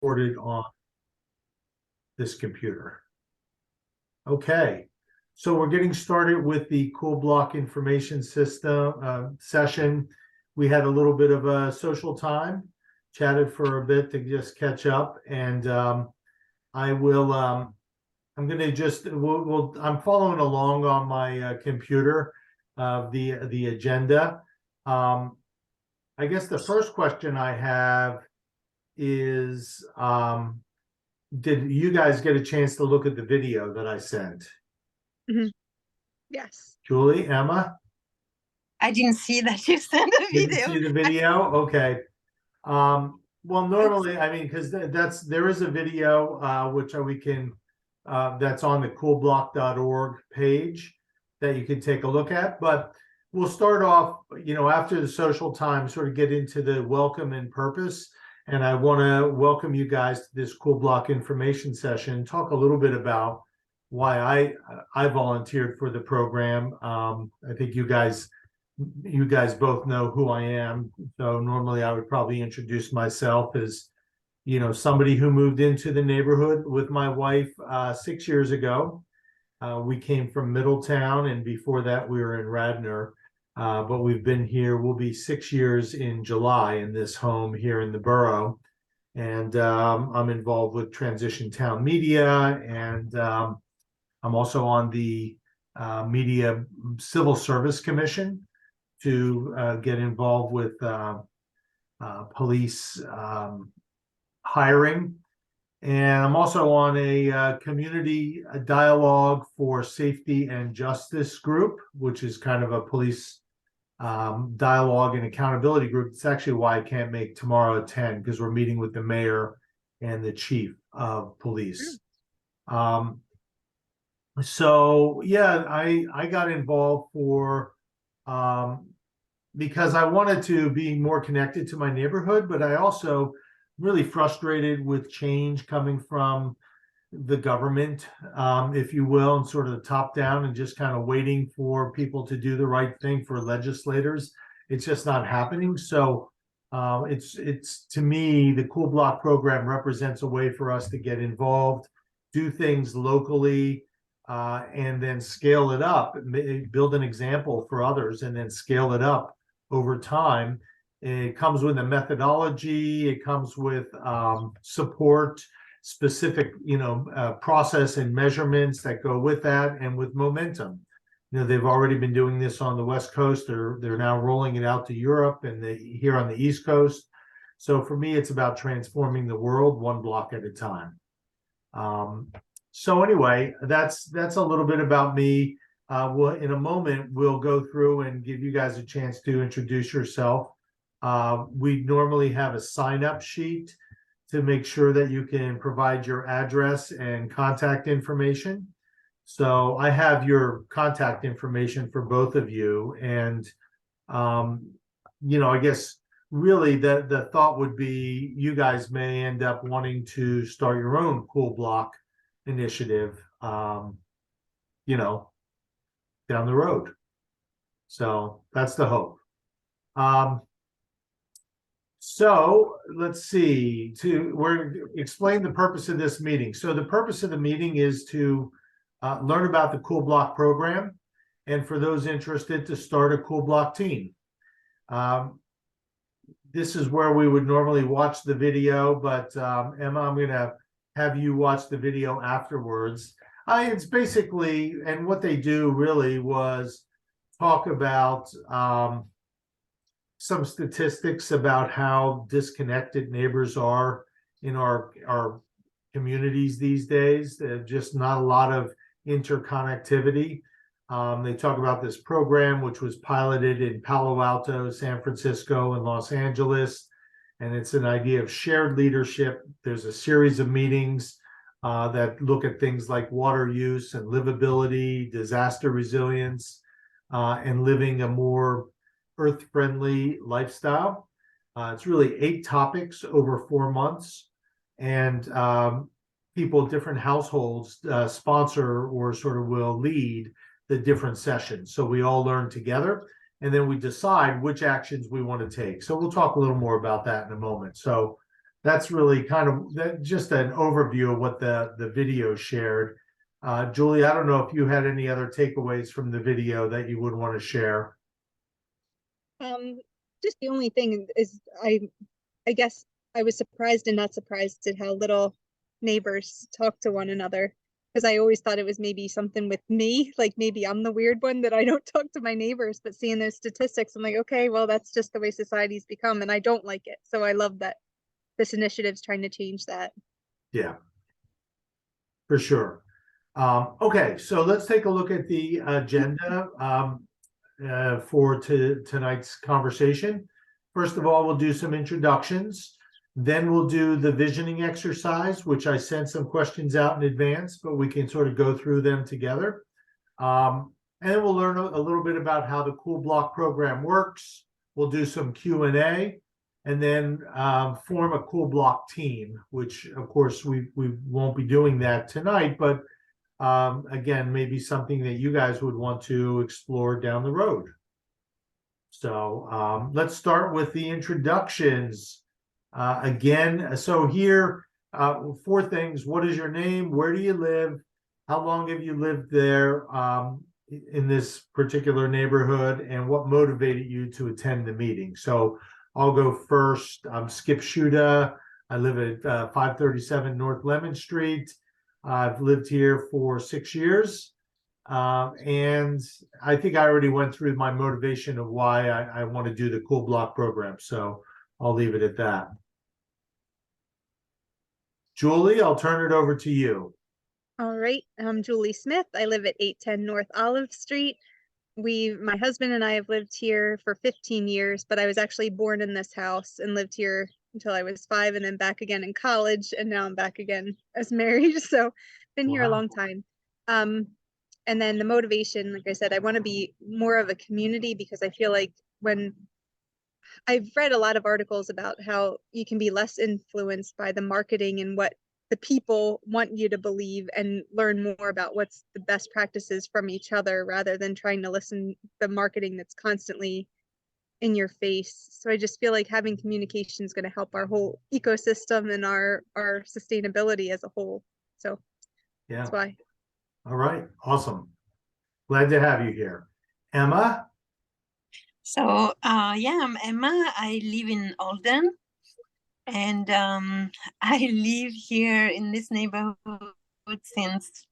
recorded on this computer. Okay, so we're getting started with the Cool Block Information System session. We had a little bit of a social time, chatted for a bit to just catch up, and I will. I'm going to just. I'm following along on my computer, the agenda. I guess the first question I have is, did you guys get a chance to look at the video that I sent? Mm-hmm. Yes. Julie, Emma? I didn't see that you sent a video. Didn't see the video? Okay. Well, normally, I mean, because there is a video which we can that's on the coolblock.org page that you can take a look at. But we'll start off, after the social time, sort of get into the welcome and purpose. And I want to welcome you guys to this Cool Block information session, talk a little bit about why I volunteered for the program. I think you guys both know who I am. So normally I would probably introduce myself as, somebody who moved into the neighborhood with my wife 6 years ago. We came from Middletown, and before that we were in Radnor. But we've been here, we'll be 6 years in July in this home here in the borough. And I'm involved with Transition Town Media, and I'm also on the Media Civil Service Commission to get involved with police hiring. And I'm also on a community dialogue for safety and justice group, which is kind of a police dialogue and accountability group. It's actually why I can't make tomorrow at 10, because we're meeting with the mayor and the chief of police. So yeah, I got involved for because I wanted to be more connected to my neighborhood, but I also really frustrated with change coming from the government, if you will, and sort of the top down, and just kind of waiting for people to do the right thing for legislators. It's just not happening. So it's to me, the Cool Block program represents a way for us to get involved, do things locally, and then scale it up, build an example for others, and then scale it up over time. It comes with a methodology. It comes with support, specific, process and measurements that go with that, and with momentum. They've already been doing this on the West Coast. They're now rolling it out to Europe and here on the East Coast. So for me, it's about transforming the world one block at a time. So anyway, that's a little bit about me. In a moment, we'll go through and give you guys a chance to introduce yourself. We normally have a sign-up sheet to make sure that you can provide your address and contact information. So I have your contact information for both of you. And, I guess really the thought would be you guys may end up wanting to start your own Cool Block initiative, down the road. So that's the hope. So let's see, explain the purpose of this meeting. So the purpose of the meeting is to learn about the Cool Block program, and for those interested, to start a Cool Block team. This is where we would normally watch the video, but Emma, I'm going to have you watch the video afterwards. It's basically, and what they do really was talk about some statistics about how disconnected neighbors are in our communities these days. There's just not a lot of interconnectivity. They talk about this program, which was piloted in Palo Alto, San Francisco, and Los Angeles. And it's an idea of shared leadership. There's a series of meetings that look at things like water use and livability, disaster resilience, and living a more earth-friendly lifestyle. It's really 8 topics over 4 months, and people, different households sponsor or sort of will lead the different sessions. So we all learn together, and then we decide which actions we want to take. So we'll talk a little more about that in a moment. So that's really kind of just an overview of what the video shared. Julie, I don't know if you had any other takeaways from the video that you would want to share. Just the only thing is I guess I was surprised and not surprised at how little neighbors talk to one another. Because I always thought it was maybe something with me, like maybe I'm the weird one that I don't talk to my neighbors, but seeing those statistics, I'm like, okay, well, that's just the way society's become, and I don't like it. So I love that this initiative's trying to change that. Yeah, for sure. Okay, so let's take a look at the agenda for tonight's conversation. First of all, we'll do some introductions. Then we'll do the visioning exercise, which I sent some questions out in advance, but we can sort of go through them together. And then we'll learn a little bit about how the Cool Block program works. We'll do some Q&A, and then form a Cool Block team, which of course we won't be doing that tonight, but again, maybe something that you guys would want to explore down the road. So let's start with the introductions. Again, so here, 4 things. What is your name? Where do you live? How long have you lived there in this particular neighborhood? And what motivated you to attend the meeting? So I'll go first. I'm Skip Shuda. I live at 537 North Lemon Street. I've lived here for 6 years. And I think I already went through my motivation of why I want to do the Cool Block program. So I'll leave it at that. Julie, I'll turn it over to you. All right, I'm Julie Smith. I live at 810 North Olive Street. My husband and I have lived here for 15 years, but I was actually born in this house and lived here until I was 5, and then back again in college, and now I'm back again as married. So been here a long time. And then the motivation, like I said, I want to be more of a community, because I feel like when I've read a lot of articles about how you can be less influenced by the marketing and what the people want you to believe, and learn more about what's the best practices from each other, rather than trying to listen to the marketing that's constantly in your face. So I just feel like having communication is going to help our whole ecosystem and our sustainability as a whole. So Yeah. that's why. All right. Awesome. Glad to have you here. Emma? So, yeah, I'm Emma. I live in Alden, and I live here in this neighborhood since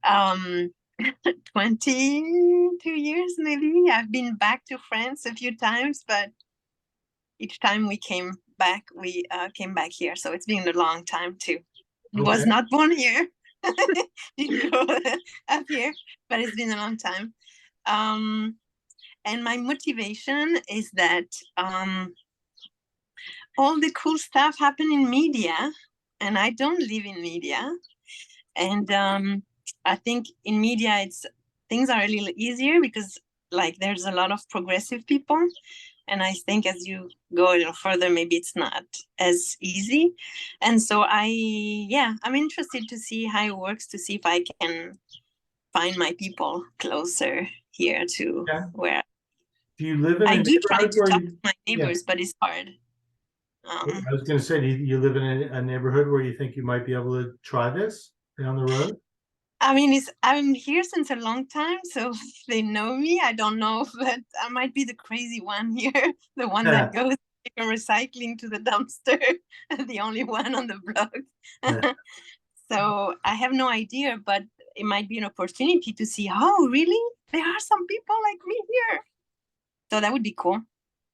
22 years, maybe. I've been back to France a few times, but each time we came back here. So it's been a long time too. I was not born here. Didn't grow up here, but it's been a long time. And my motivation is that all the cool stuff happen in media, and I don't live in media. And I think in media, things are a little easier because like there's a lot of progressive people. And I think as you go a little further, maybe it's not as easy. And so I'm interested to see how it works, to see if I can find my people closer here to where Do you live in I a do try neighborhood to where talk to my neighbors, but it's hard. I was going to say, do you live in a neighborhood where you think you might be able to try this down the road? I mean, I'm here since a long time, so they know me. I don't know, but I might be the crazy one here, the one that goes from recycling to the dumpster, the only one on the block. So I have no idea, but it might be an opportunity to see, oh, really? There are some people like me here. So that would be cool.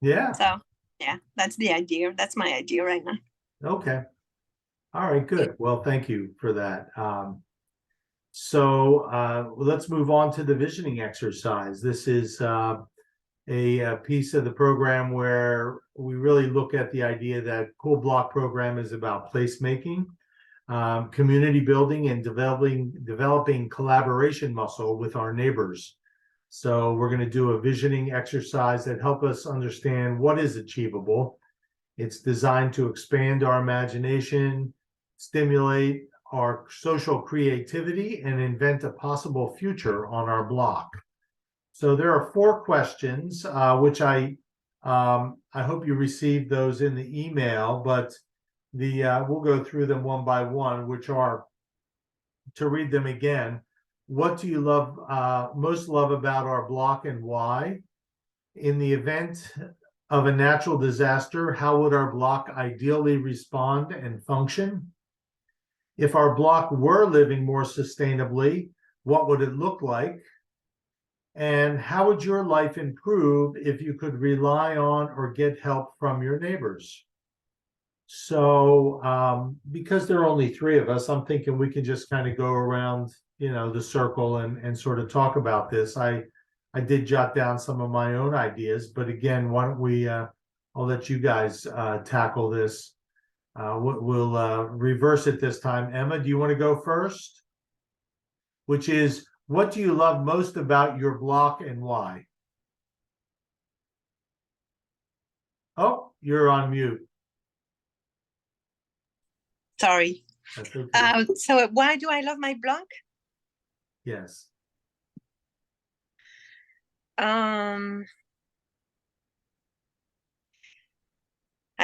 Yeah. So yeah, that's the idea. That's my idea right now. Okay. All right, good. Well, thank you for that. So let's move on to the visioning exercise. This is a piece of the program where we really look at the idea that Cool Block program is about placemaking, community building, and developing collaboration muscle with our neighbors. So we're going to do a visioning exercise that help us understand what is achievable. It's designed to expand our imagination, stimulate our social creativity, and invent a possible future on our block. So there are 4 questions, which I hope you received those in the email, but we'll go through them one by one, which are, to read them again, what do you most love about our block and why? In the event of a natural disaster, how would our block ideally respond and function? If our block were living more sustainably, what would it look like? And how would your life improve if you could rely on or get help from your neighbors? So, because there are only three of us, I'm thinking we can just kind of go around, the circle and sort of talk about this. I did jot down some of my own ideas, but again, why don't I'll let you guys tackle this. We'll reverse it this time. Emma, do you want to go first? Which is, what do you love most about your block and why? Oh, you're on mute. Sorry. That's okay. So why do I love my blog? Yes. I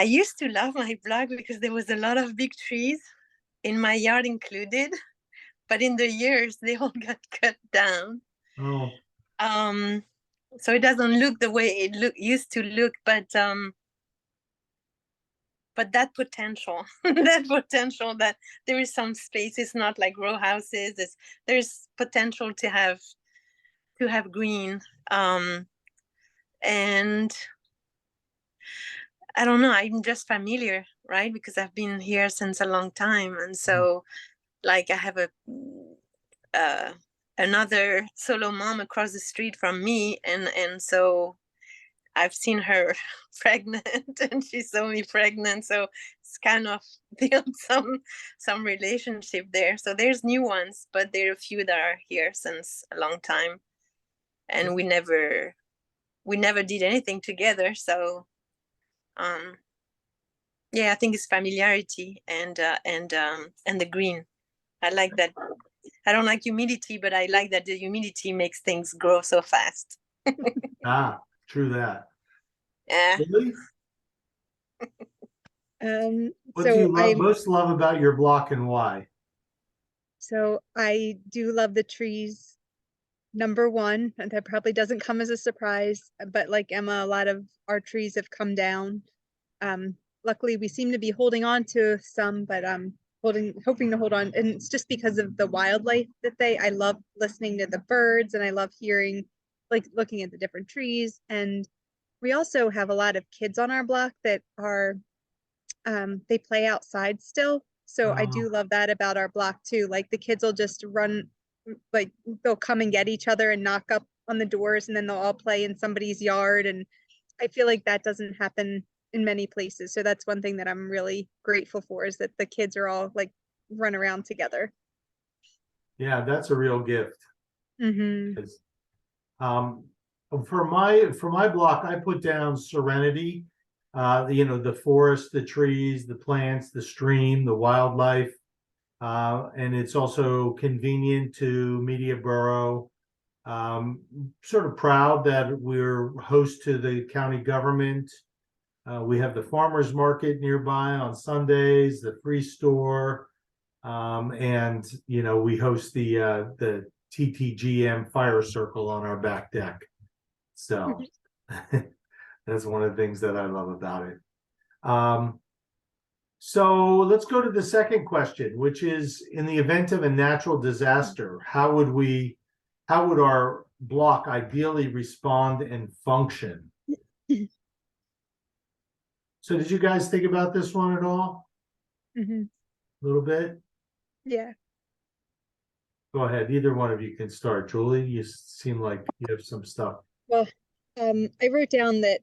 used to love my blog because there was a lot of big trees, in my yard included, but in the years they all got cut down. Oh. So it doesn't look the way it used to look, but that potential, that there is some space. It's not like row houses. There's potential to have green, and I don't know. I'm just familiar, right? Because I've been here since a long time, and so like I have another solo mom across the street from me, and so I've seen her pregnant, and she saw me pregnant, so it's kind of built some relationship there. So there's new ones, but there are a few that are here since a long time, and we never did anything together. So yeah, I think it's familiarity and the green. I like that. I don't like humidity, but I like that the humidity makes things grow so fast. True that. Yeah. Really? What do So you most love about your block and why? So I do love the trees. Number one, and that probably doesn't come as a surprise, but like Emma, a lot of our trees have come down. Luckily we seem to be holding on to some, but hoping to hold on. And it's just because of the wildlife I love listening to the birds, and I love hearing, like, looking at the different trees. And we also have a lot of kids on our block that are they play outside still. So I do love that about our block too. Like, the kids will just run, like they'll come and get each other and knock up on the doors, and then they'll all play in somebody's yard. And I feel like that doesn't happen in many places. So that's one thing that I'm really grateful for, is that the kids are all like run around together. Yeah, that's a real gift. Mm-hmm. For my block, I put down serenity. The forest, the trees, the plants, the stream, the wildlife, and it's also convenient to Media Borough. Sort of proud that we're host to the county government. We have the farmers market nearby on Sundays, the free store, and we host the TTGM fire circle on our back deck. So that's one of the things that I love about it. So let's go to the second question, which is, in the event of a natural disaster, how would our block ideally respond and function? So did you guys think about this one at all? Mm-hmm. A little bit? Yeah. Go ahead. Either one of you can start. Julie, you seem like you have some stuff. Well, I wrote down that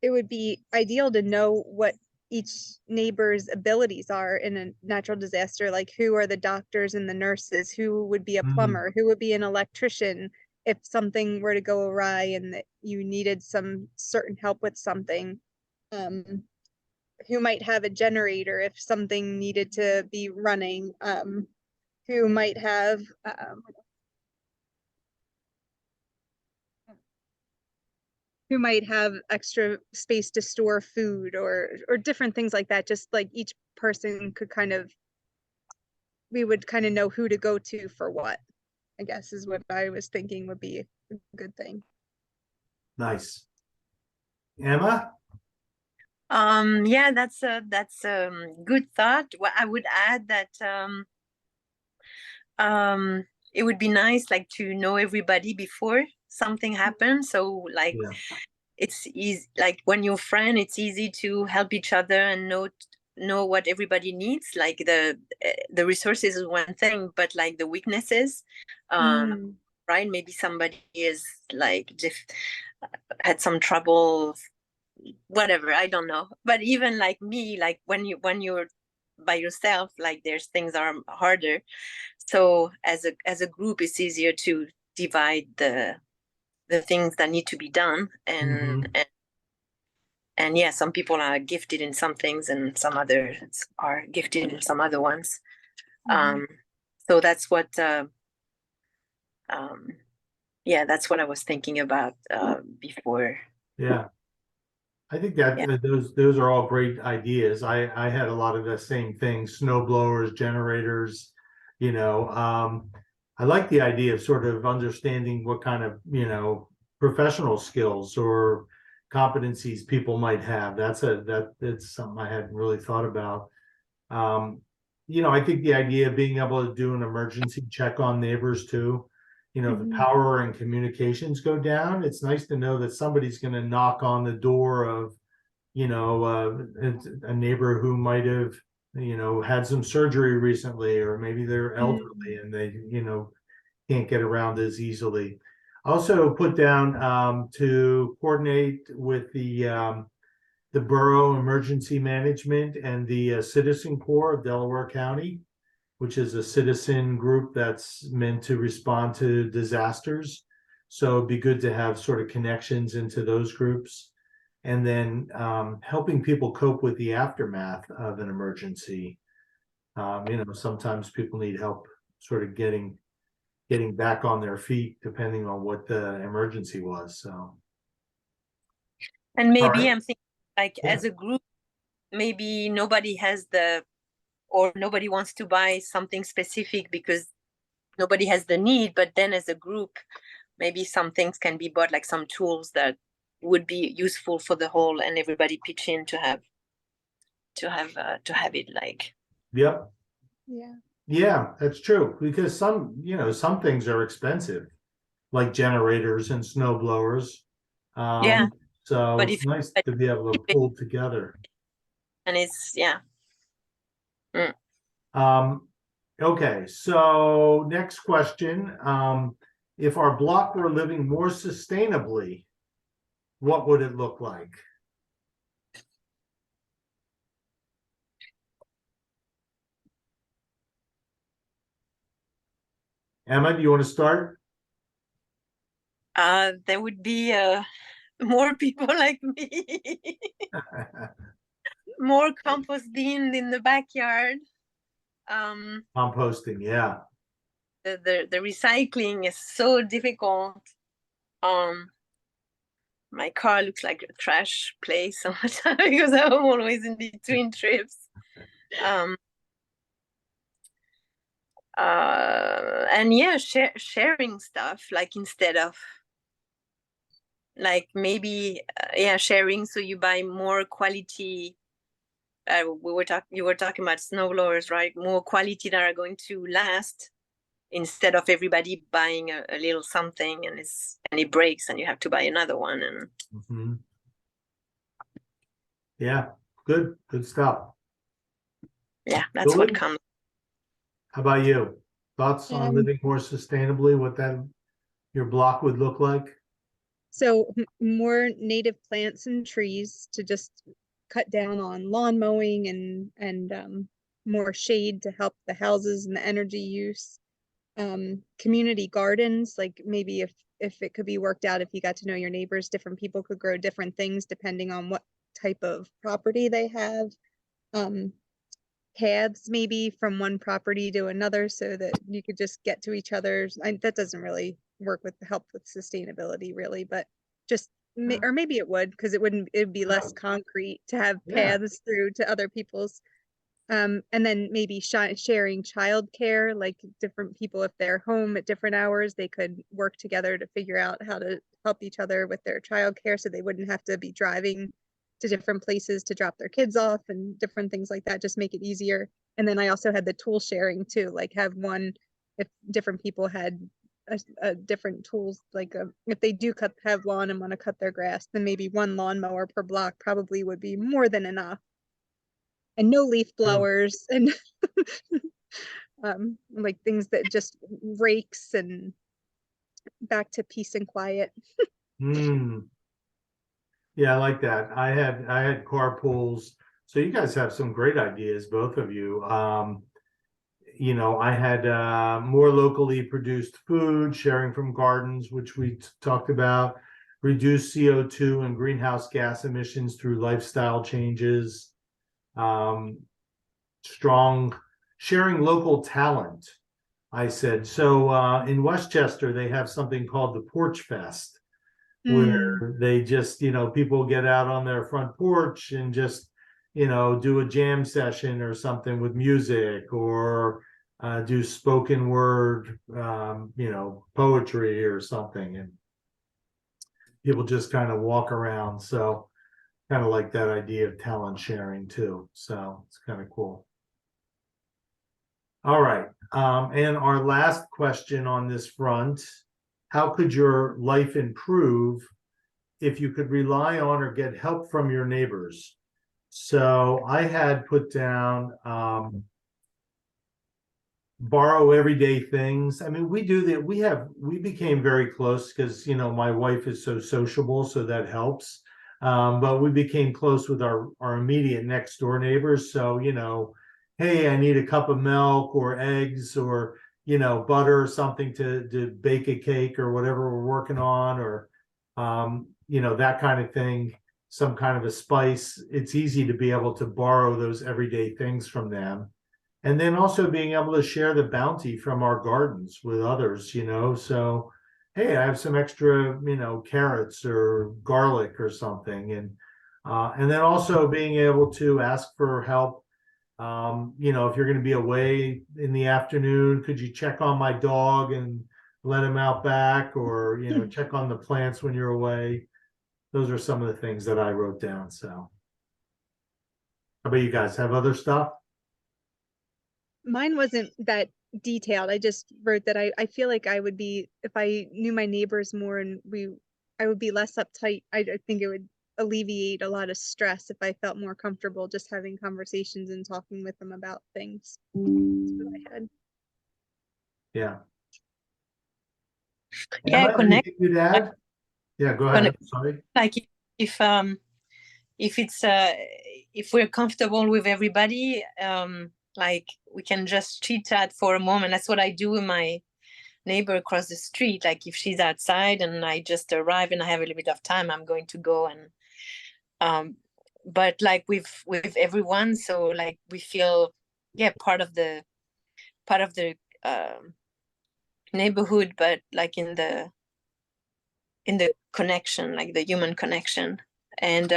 it would be ideal to know what each neighbor's abilities are in a natural disaster. Like, who are the doctors and the nurses? Who would be a plumber? Who would be an electrician if something were to go awry and that you needed some certain help with something? Who might have a generator if something needed to be running? Who might have who might have extra space to store food or different things like that. Just like each person could kind of, we would kind of know who to go to for what, I guess is what I was thinking would be a good thing. Nice. Emma? Yeah, that's a good thought. Well, I would add that it would be nice like to know everybody before something happens. So like Yeah. it's easy, like when you're friend, it's easy to help each other and know what everybody needs. Like the resources is one thing, but like the weaknesses, right? Maybe somebody is like had some trouble, whatever, I don't know. But even like me, like when you're by yourself, like there's things are harder. So as a group, it's easier to divide the things that need to be done, Mhm. and yeah, some people are gifted in some things and some others are gifted in some other ones. So that's what yeah, that's what I was thinking about before. Yeah. I think that Yeah. those are all great ideas. I had a lot of the same things, snow blowers, generators, you know. I like the idea of sort of understanding what kind of, professional skills or competencies people might have. That's something I hadn't really thought about. Um, I think the idea of being able to do an emergency check on neighbors too. If the power and communications go down, it's nice to know that somebody's going to knock on the door of, a neighbor who might have, had some surgery recently, or maybe they're elderly and they, can't get around as easily. Also put down to coordinate with the Borough Emergency Management and the Citizen Corps of Delaware County, which is a citizen group that's meant to respond to disasters. So it'd be good to have sort of connections into those groups. And then helping people cope with the aftermath of an emergency. Sometimes people need help sort of getting back on their feet, depending on what the emergency was. So, And all maybe right. I'm thinking like Yeah. as a group, maybe nobody has or nobody wants to buy something specific because nobody has the need, but then as a group, maybe some things can be bought, like some tools that would be useful for the whole, and everybody pitch in to have it like. Yep. Yeah. Yeah, that's true. Because some things are expensive, like generators and snow blowers. Yeah, So but it's nice to be able to pull together. and it's yeah. Mm. Okay, so next question. If our block were living more sustainably, what would it look like? Emma, do you want to start? There would be more people like me, more compost bin in the backyard. Composting, yeah. The recycling is so difficult. My car looks like a trash place so much because I'm always in between trips. Um, and yeah, sharing stuff, like instead of like maybe yeah, sharing, so you buy more quality. You were talking about snow blowers, right? More quality that are going to last, instead of everybody buying a little something and it breaks and you have to buy another one. And Mhm. Yeah, good stuff. yeah, that's what Julie, comes. how about you? Thoughts on living more sustainably, what your block would look like? So more native plants and trees to just cut down on lawn mowing and more shade to help the houses and the energy use. Community gardens, like maybe if it could be worked out, if you got to know your neighbors, different people could grow different things depending on what type of property they have. Paths maybe from one property to another so that you could just get to each other's. That doesn't really work with help with sustainability really, but just or maybe it would, because it'd be less concrete to have Yeah. paths through to other people's. And then maybe sharing childcare, like different people, if they're home at different hours, they could work together to figure out how to help each other with their childcare, so they wouldn't have to be driving to different places to drop their kids off and different things like that. Just make it easier. And then I also had the tool sharing too, like have one, if different people had a different tools, like if they do have lawn and want to cut their grass, then maybe one lawnmower per block probably would be more than enough. And no leaf blowers and like things that just rakes, and back to peace and quiet. Hmm. Yeah, I like that. I had carpools. So you guys have some great ideas, both of you. I had more locally produced food, sharing from gardens, which we talked about, reduce CO2 and greenhouse gas emissions through lifestyle changes, strong sharing local talent. I said, so in Westchester, they have something called the Porch Fest, where they just, people get out on their front porch and just, do a jam session or something with music, or do spoken word, poetry or something. And people just kind of walk around. So kind of like that idea of talent sharing too. So it's kind of cool. All right. And our last question on this front, how could your life improve if you could rely on or get help from your neighbors? So I had put down borrow everyday things. I mean, we do that. We became very close because, my wife is so sociable, so that helps. But we became close with our immediate next door neighbors. So, hey, I need a cup of milk or eggs or, butter or something to bake a cake or whatever we're working on, or, that kind of thing, some kind of a spice. It's easy to be able to borrow those everyday things from them. And then also being able to share the bounty from our gardens with others, so, hey, I have some extra, carrots or garlic or something. And then also being able to ask for help. If you're going to be away in the afternoon, could you check on my dog and let him out back, or, check on the plants when you're away? Those are some of the things that I wrote down. So how about you guys? Have other stuff? Mine wasn't that detailed. I just wrote that I feel like I would be, if I knew my neighbors more, and I would be less uptight. I think it would alleviate a lot of stress if I felt more comfortable just having conversations and talking with them about things. That's what I had. Yeah. Yeah, Emma, connect. anything you'd add? Yeah, go ahead. Sorry. Like if it's if we're comfortable with everybody, like we can just chit chat for a moment. That's what I do with my neighbor across the street. Like if she's outside and I just arrive and I have a little bit of time, I'm going to go and but like with everyone, so like we feel part of the neighborhood, but like in the connection, like the human connection. And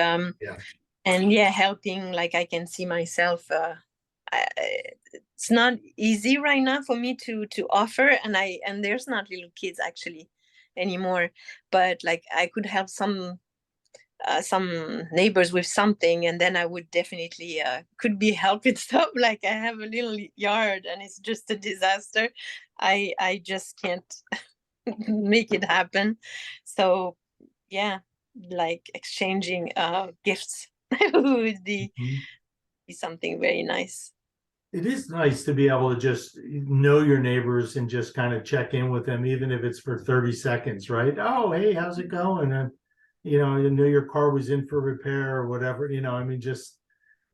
helping, like I can see myself, it's not easy right now for me to offer, and there's not little kids actually anymore, but like I could help some neighbors with something, and then I would definitely could be helping stuff. Like I have a little yard and it's just a disaster. I just can't make it happen. So yeah, like exchanging gifts would be something very nice. It is nice to be able to just know your neighbors and just kind of check in with them, even if it's for 30 seconds, right? Oh, hey, how's it going? And, you knew your car was in for repair or whatever, I mean, just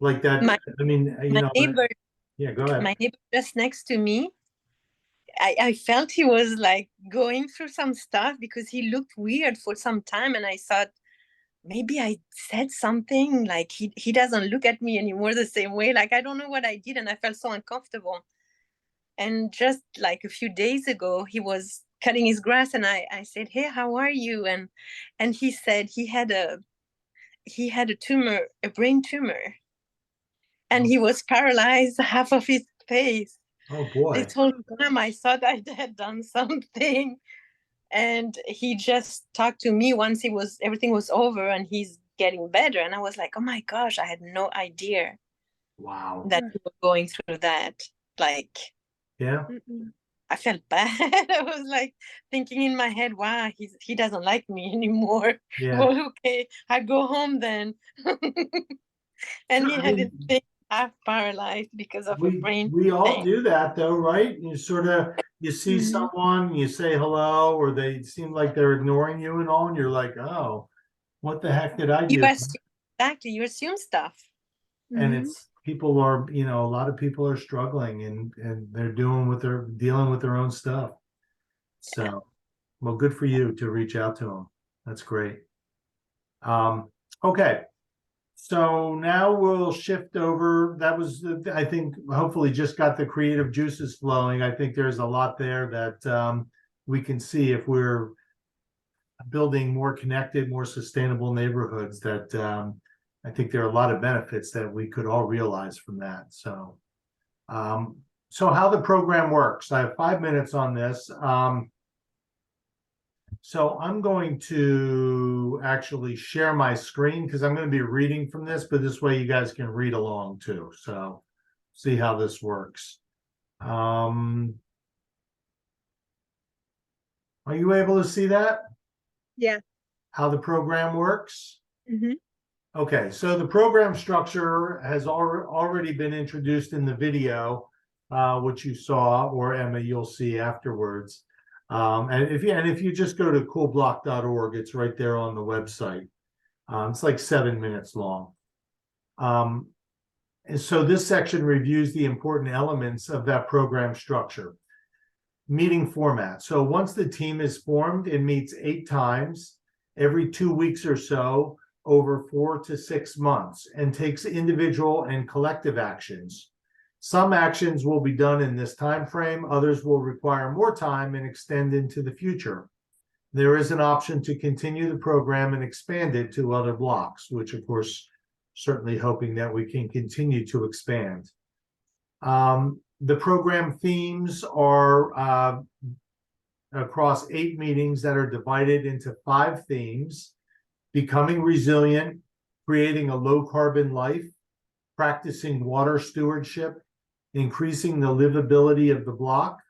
like that. My neighbor, yeah, go ahead. my neighbor just next to me, I felt he was like going through some stuff because he looked weird for some time, and I thought maybe I said something, like he doesn't look at me anymore the same way. Like I don't know what I did, and I felt so uncomfortable. And just like a few days ago, he was cutting his grass, and I said, "Hey, how are you?" And he said he had a tumor, a brain tumor, and he was paralyzed half of his face. Oh I boy. told him I thought I had done something, and he just talked to me once everything was over, and he's getting better. And I was like, oh my gosh, I had no idea Wow. that he was going through that. Like, Yeah. I felt bad. I was like thinking in my head, wow, he doesn't like me anymore. Yeah. Well, okay, I go home then. And No, he I had his mean, face half paralyzed because of a brain we all thing. do that though, right? You sort of you see someone, you say hello, or they seem like they're ignoring you and all, and you're like, oh, what the heck did I You do? assume, exactly, you assume stuff. And it's people are, a lot of people are struggling and they're dealing with their own stuff. So, well, good for you to reach out to them. That's great. Okay. So now we'll shift over. That was, I think, hopefully just got the creative juices flowing. I think there's a lot there that we can see if we're building more connected, more sustainable neighborhoods that I think there are a lot of benefits that we could all realize from that. So, so how the program works, I have 5 minutes on this. So I'm going to actually share my screen because I'm going to be reading from this, but this way you guys can read along too. So see how this works. Are you able to see that? Yeah. How the program works? Mm-hmm. Okay, so the program structure has already been introduced in the video, which you saw, or Emma, you'll see afterwards. And if you just go to coolblock.org, it's right there on the website. It's like 7 minutes long. And so this section reviews the important elements of that program structure. Meeting format. So once the team is formed, it meets 8 times every 2 weeks or so over 4 to 6 months and takes individual and collective actions. Some actions will be done in this time frame, others will require more time and extend into the future. There is an option to continue the program and expand it to other blocks, which of course, certainly hoping that we can continue to expand. The program themes are across 8 meetings that are divided into 5 themes: becoming resilient, creating a low carbon life, practicing water stewardship, increasing the livability of the block,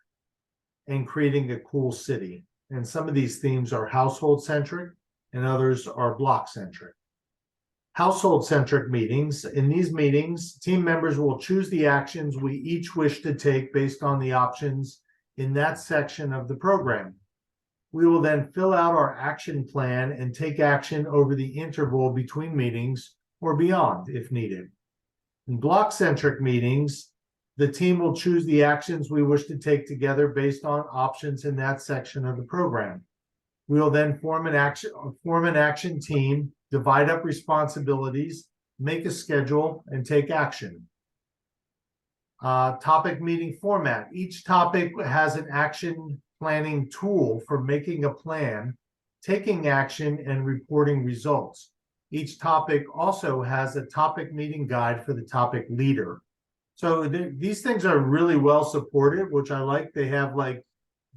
and creating a cool city. And some of these themes are household centric and others are block centric. Household centric meetings. In these meetings, team members will choose the actions we each wish to take based on the options in that section of the program. We will then fill out our action plan and take action over the interval between meetings or beyond if needed. In block-centric meetings, the team will choose the actions we wish to take together based on options in that section of the program. We will then form an action team, divide up responsibilities, make a schedule, and take action. Topic meeting format. Each topic has an action planning tool for making a plan, taking action, and reporting results. Each topic also has a topic meeting guide for the topic leader. So these things are really well supported, which I like. They have like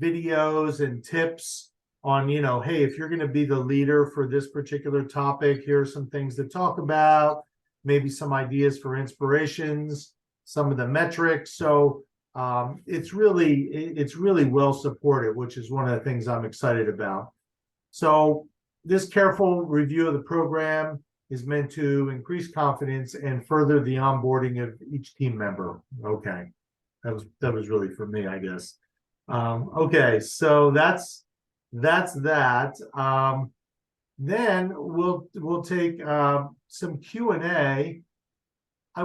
videos and tips on, hey, if you're going to be the leader for this particular topic, here are some things to talk about, maybe some ideas for inspirations, some of the metrics. So it's really well supported, which is one of the things I'm excited about. So this careful review of the program is meant to increase confidence and further the onboarding of each team member. Okay, that was really for me, I guess. Okay, so that's that. Then we'll take some Q&A. I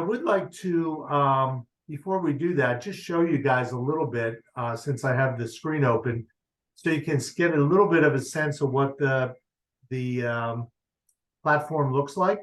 would like to before we do that, just show you guys a little bit since I have the screen open, so you can get a little bit of a sense of what the platform looks like.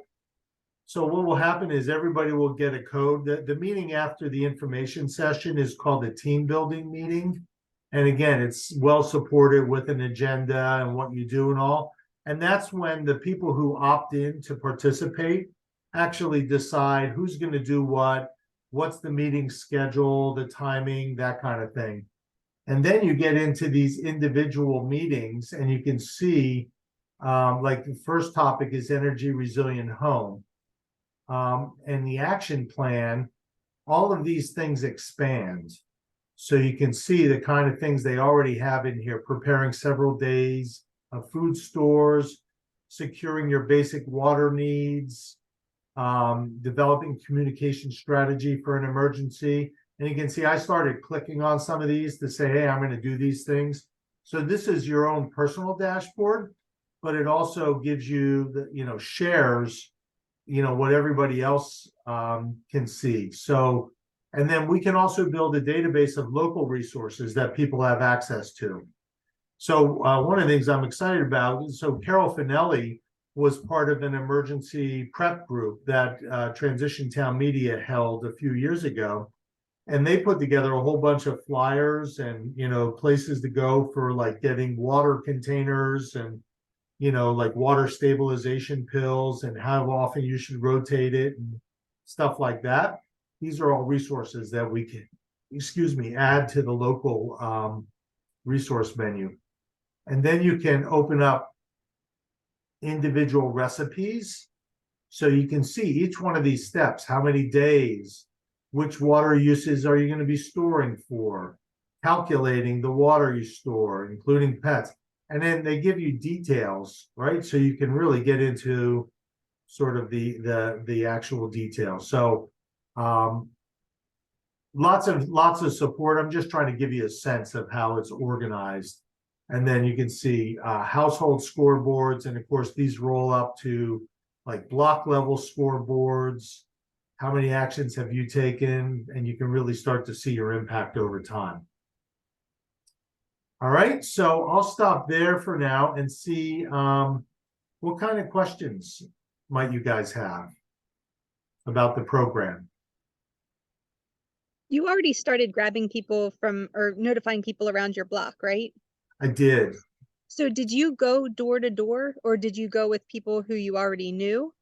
So what will happen is everybody will get a code. The meeting after the information session is called a team building meeting. And again, it's well supported with an agenda and what you do and all. And that's when the people who opt in to participate actually decide who's going to do what, what's the meeting schedule, the timing, that kind of thing. And then you get into these individual meetings and you can see, like the first topic is energy resilient home. And the action plan, all of these things expand. So you can see the kind of things they already have in here: preparing several days of food stores, securing your basic water needs, developing communication strategy for an emergency. And you can see I started clicking on some of these to say, hey, I'm going to do these things. So this is your own personal dashboard, but it also gives you the, shares, what everybody else can see. So, and then we can also build a database of local resources that people have access to. So one of the things I'm excited about, so Carol Finelli was part of an emergency prep group that Transition Town Media held a few years ago. And they put together a whole bunch of flyers and, places to go for like getting water containers and, like water stabilization pills and how often you should rotate it and stuff like that. These are all resources that we can, add to the local resource menu. And then you can open up individual recipes. So you can see each one of these steps, how many days, which water uses are you going to be storing for, calculating the water you store, including pets. And then they give you details, right? So you can really get into sort of the actual details. So lots of support. I'm just trying to give you a sense of how it's organized. And then you can see household scoreboards. And of course, these roll up to like block level scoreboards. How many actions have you taken? And you can really start to see your impact over time. All right, so I'll stop there for now and see what kind of questions might you guys have about the program. You already started grabbing people from or notifying people around your block, right? I did. So did you go door to door or did you go with people who you already knew?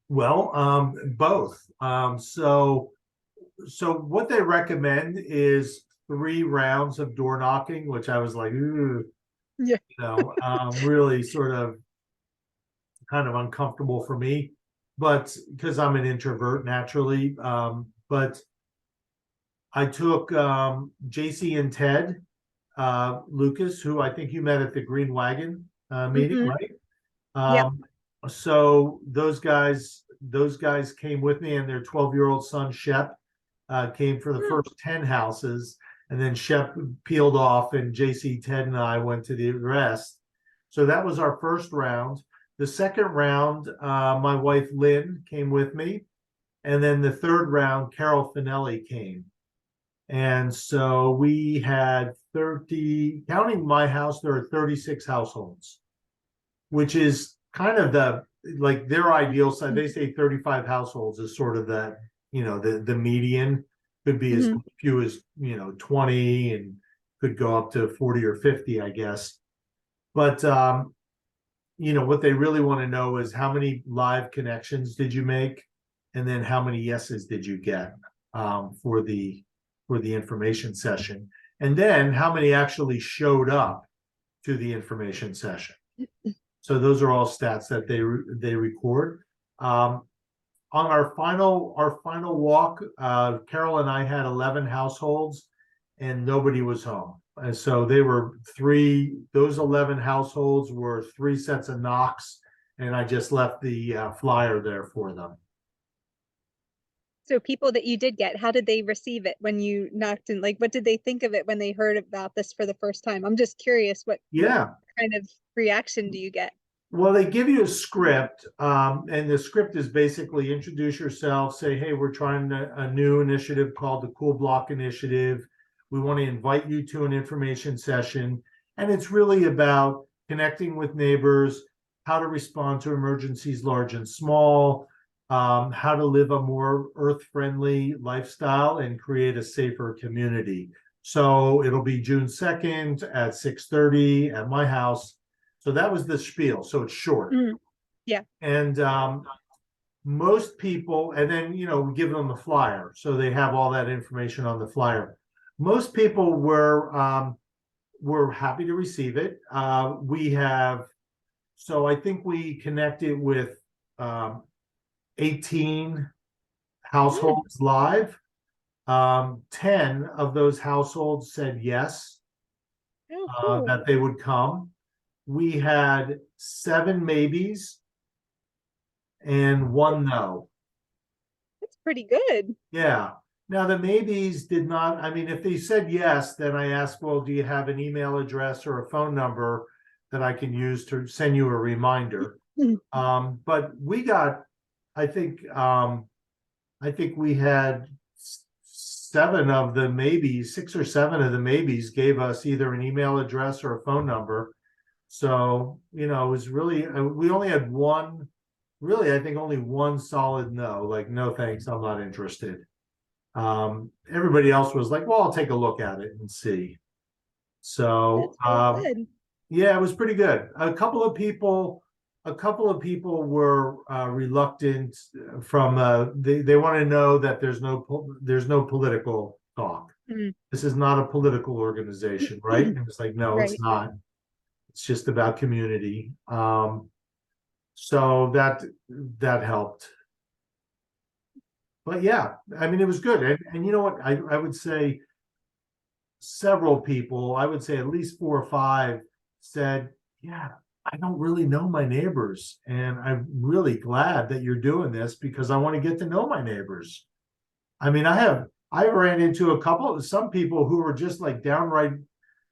Well, both. So what they recommend is 3 rounds of door knocking, which I was like, ooh, Yeah. Really sort of kind of uncomfortable for me, but because I'm an introvert naturally. But I took JC and Ted Lucas, who I think you met at the Green Wagon meeting, right? Yep. So those guys came with me, and their 12-year-old son Shep came for the first 10 houses, and then Shep peeled off, and JC, Ted, and I went to the rest. So that was our first round. The second round, my wife Lynn came with me, and then the third round, Carol Finelli came. And so we had 30, counting my house, there are 36 households, which is kind of their ideal size. They say 35 households is sort of the median. Could be as few as 20 and could go up to 40 or 50, I guess. But what they really want to know is how many live connections did you make, and then how many yeses did you get for the information session, and then how many actually showed up to the information session. So those are all stats that they record. On our final walk, Carol and I had 11 households, and nobody was home. And so those 11 households were 3 sets of knocks, and I just left the flyer there for them. So people that you did get, how did they receive it when you knocked, and like, what did they think of it when they heard about this for the first time? I'm just curious, what kind of reaction do you get? Well, they give you a script, and the script is basically introduce yourself, say, hey, we're trying a new initiative called the Cool Block Initiative. We want to invite you to an information session. And it's really about connecting with neighbors, how to respond to emergencies large and small, how to live a more earth-friendly lifestyle and create a safer community. So it'll be June 2nd at 6:30 at my house. So that was the spiel. So it's short. Mhm. Yeah. And most people, and then, we give them the flyer. So they have all that information on the flyer. Most people were happy to receive it. So I think we connected with 18 households live. 10 of those households said yes, Oh, cool. that they would come. We had 7 maybes and 1 no. That's pretty good. Yeah. Now the maybes did not, I mean, if they said yes, then I asked, well, do you have an email address or a phone number that I can use to send you a reminder? But we got, I think we had 7 of the maybes, 6 or 7 of the maybes gave us either an email address or a phone number. So, it was really, we only had one, really, I think only one solid no, like, no, thanks, I'm not interested. Everybody else was like, well, I'll take a look at it and see. So, That's really good. yeah, it was pretty good. A couple of people were reluctant from they want to know that there's no political talk. Mm. This is not a political organization, right? And it's like, no, it's Right. not. It's just about community. So that helped. But yeah, I mean, it was good. And you know what? I would say several people, I would say at least 4 or 5 said, yeah, I don't really know my neighbors. And I'm really glad that you're doing this because I want to get to know my neighbors. I mean, I ran into some people who were just like downright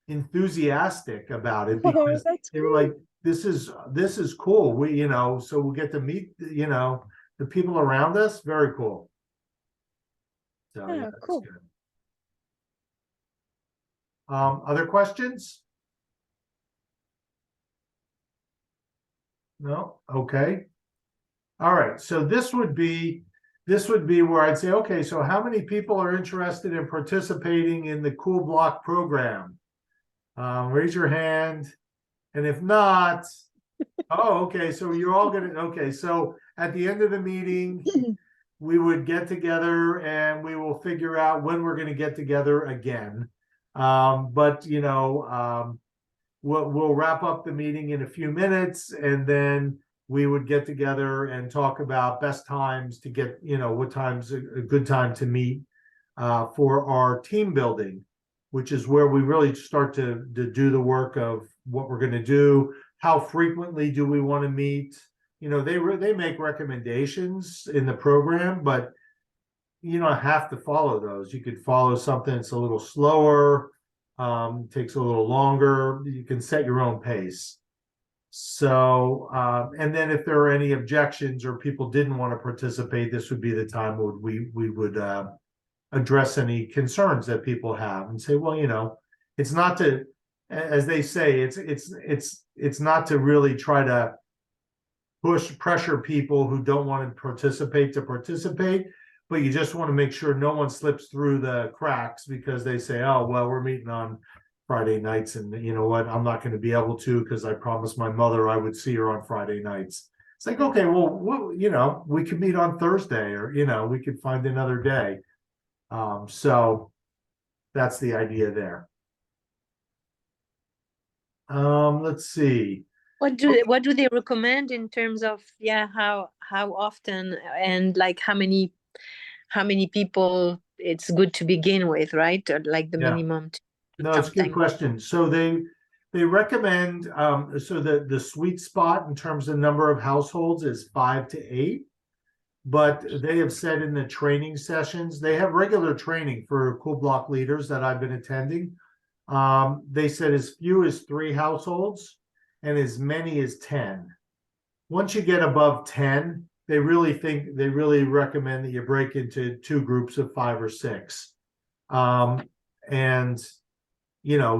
enthusiastic about it Oh, because that's they were great. like, this is cool. We, so we'll get to meet, the people around us. Very cool. So yeah, Oh, that's cool. good. Other questions? No? Okay. All right. So this would be where I'd say, okay, so how many people are interested in participating in the Cool Block program? Raise your hand. And if not, oh, okay. So you're all okay. So at the end of the meeting, we would get together and we will figure out when we're going to get together again. But we'll wrap up the meeting in a few minutes, and then we would get together and talk about best times to get, what time's a good time to meet for our team building, which is where we really start to do the work of what we're going to do. How frequently do we want to meet? They make recommendations in the program, but you don't have to follow those. You could follow something that's a little slower, takes a little longer. You can set your own pace. So, and then if there are any objections or people didn't want to participate, this would be the time we would address any concerns that people have and say, well, it's not to, as they say, it's not to really try to pressure people who don't want to participate, but you just want to make sure no one slips through the cracks because they say, oh, well, we're meeting on Friday nights, and you know what, I'm not going to be able to because I promised my mother I would see her on Friday nights. It's like, okay, well, we could meet on Thursday, or we could find another day. So that's the idea there. Let's see. What do they recommend in terms of how often and like how many people it's good to begin with, right? Or like the minimum to No, it's a good question. So they recommend so the sweet spot in terms of number of households is 5 to 8. But they have said in the training sessions, they have regular training for Cool Block leaders that I've been attending. They said as few as 3 households and as many as 10. Once you get above 10, they really recommend that you break into 2 groups of 5 or 6. And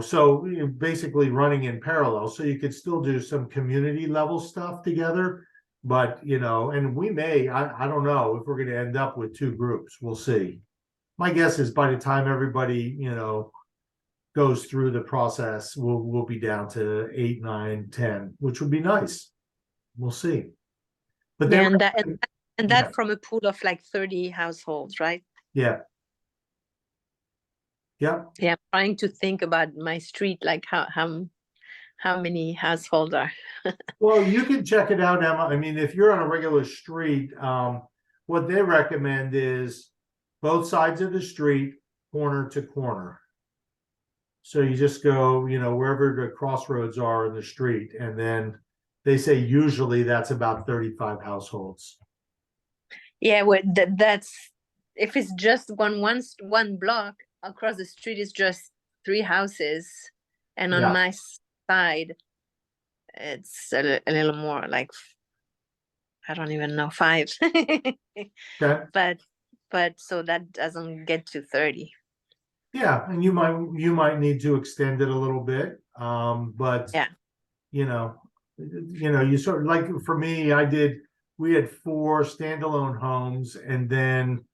so you're basically running in parallel. So you could still do some community level stuff together. But, and we may, I don't know if we're going to end up with 2 groups. We'll see. My guess is by the time everybody, goes through the process, we'll be down to 8, 9, 10, which would be nice. We'll see. But Yeah, then, and yeah. that from a pool of like 30 households, right? Yeah. Yeah. Yeah, I'm trying to think about my street, like how many households are. Well, you can check it out, Emma. I mean, if you're on a regular street, what they recommend is both sides of the street, corner to corner. So you just go, wherever the crossroads are in the street, and then they say usually that's about 35 households. Yeah, well, that's if it's just one block across the street is just 3 houses, and on Yeah. my side, it's a little more like I don't even know 5. Okay. But so that doesn't get to 30. Yeah, and you might need to extend it a little bit. But Yeah. you sort of like for me, we had 4 standalone homes, and then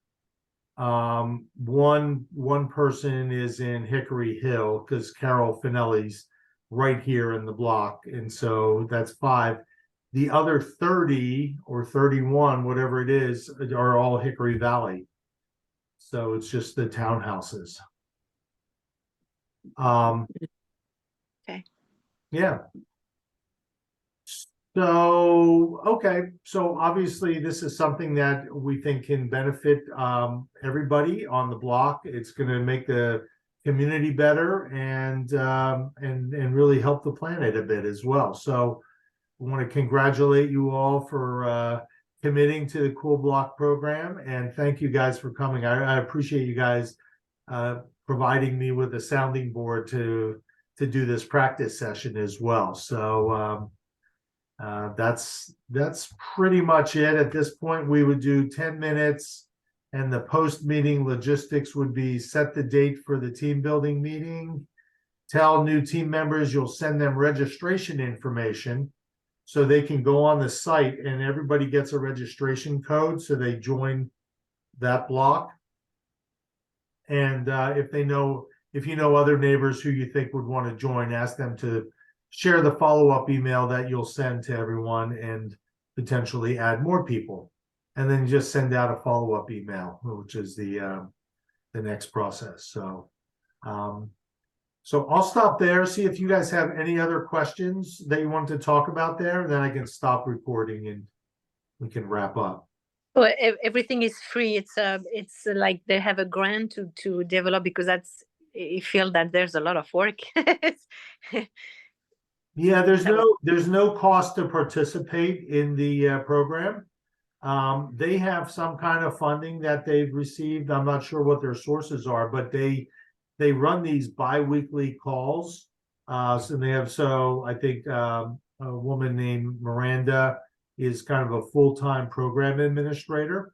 one person is in Hickory Hill because Carol Finelli's right here in the block, and so that's 5. The other 30 or 31, whatever it is, are all Hickory Valley. So it's just the townhouses. Okay. Yeah. So, okay. So obviously this is something that we think can benefit everybody on the block. It's going to make the community better and really help the planet a bit as well. So I want to congratulate you all for committing to the Cool Block program, and thank you guys for coming. I appreciate you guys providing me with a sounding board to do this practice session as well. So that's pretty much it at this point. We would do 10 minutes, and the post-meeting logistics would be set the date for the team building meeting, tell new team members you'll send them registration information so they can go on the site, and everybody gets a registration code so they join that block. And if you know other neighbors who you think would want to join, ask them to share the follow-up email that you'll send to everyone and potentially add more people. And then just send out a follow-up email, which is the next process. So I'll stop there, see if you guys have any other questions that you want to talk about there, and then I can stop recording and we can wrap up. Well, everything is free. It's like they have a grant to develop because you feel that there's a lot of work. Yeah, there's no cost to participate in the program. They have some kind of funding that they've received. I'm not sure what their sources are, but they run these bi-weekly calls. So I think a woman named Miranda is kind of a full-time program administrator.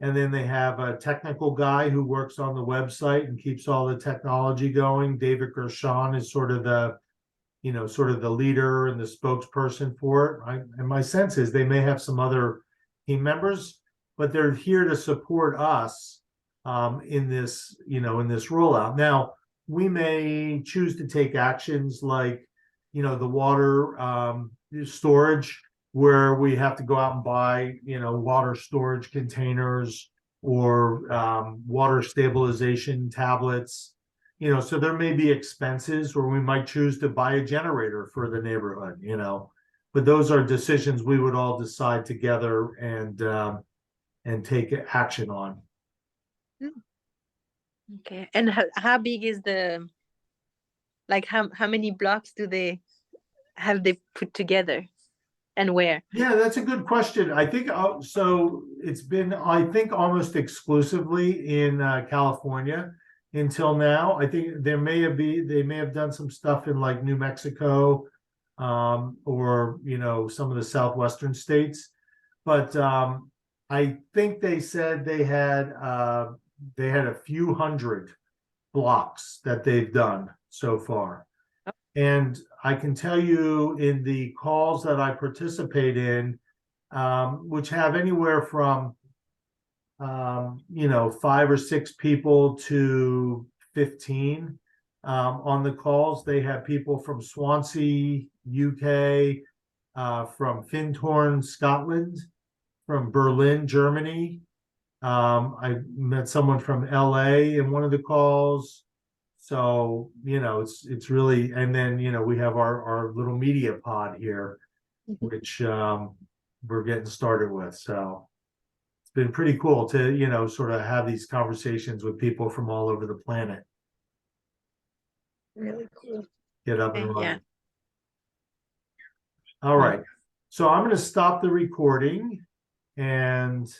And then they have a technical guy who works on the website and keeps all the technology going. David Gershon is sort of the leader and the spokesperson for it. And my sense is they may have some other team members, but they're here to support us in this rollout. Now, we may choose to take actions like, the water storage, where we have to go out and buy, water storage containers or water stabilization tablets. So there may be expenses where we might choose to buy a generator for the neighborhood, but those are decisions we would all decide together and take action on. Okay. And how big is how many blocks have they put together and where? Yeah, that's a good question. I think so. It's been, I think, almost exclusively in California until now. I think they may have done some stuff in like New Mexico, or some of the southwestern states, but I think they said they had a few hundred blocks that they've done so far. And I can tell you in the calls that I participate in, which have anywhere from 5 or 6 people to 15, on the calls. They have people from Swansea, UK, from Findhorn, Scotland, from Berlin, Germany. I met someone from LA in one of the calls. So, it's really, and then, we have our little media pod here, which we're getting started with. So it's been pretty cool to, sort of have these conversations with people from all over the planet. Really cool. Get up and Okay, running. yeah. All right. So I'm going to stop the recording and